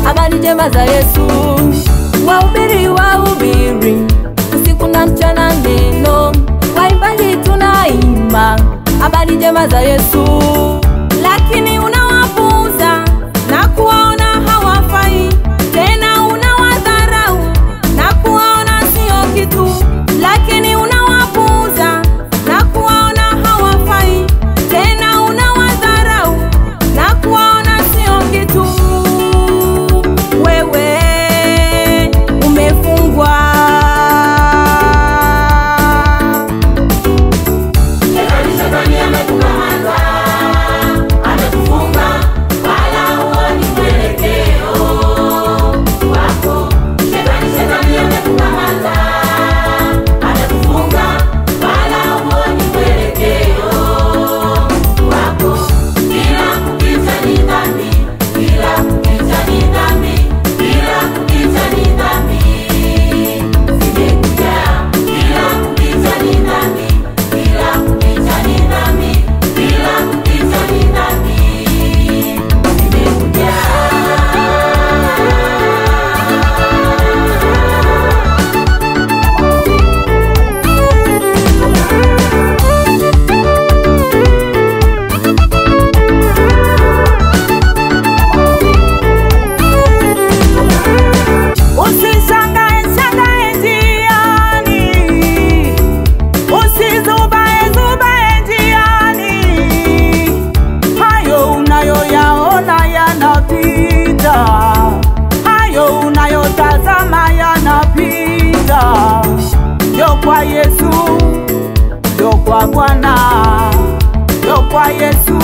habari njema za Yesu. Wahubiri usiku na mchana neno, waimbaji tunaimba habari njema za Yesu. Lakini unawapuuza na kuwaona hawafai, tena unawadharau na kuwaona sio kitu. Lakini unawapuuza na kuwaona hawafai, tena unawadharau na kuwaona sio kitu. Wewe umefungwa, Shetani amekukamata, amekufunga, wala huoni mwelekeo wako. Shetani amekukamata, amekufunga, wala huoni mwelekeo wako. Kila kukicha ni dhambi, kila kukicha ni dhambi, kila kukicha ni dhambi. Zimekuja, kila kukicha ni dhambi, kila kukicha ni dhambi, kila kukicha ni dhambi. Zimekuja. Usishangae njiani, usizubae njiani. Hayo unayoyaona yanapita, hayo unayotazama yanapita. Njoo kwa Yesu, njoo kwa Bwana, njoo kwa Yesu.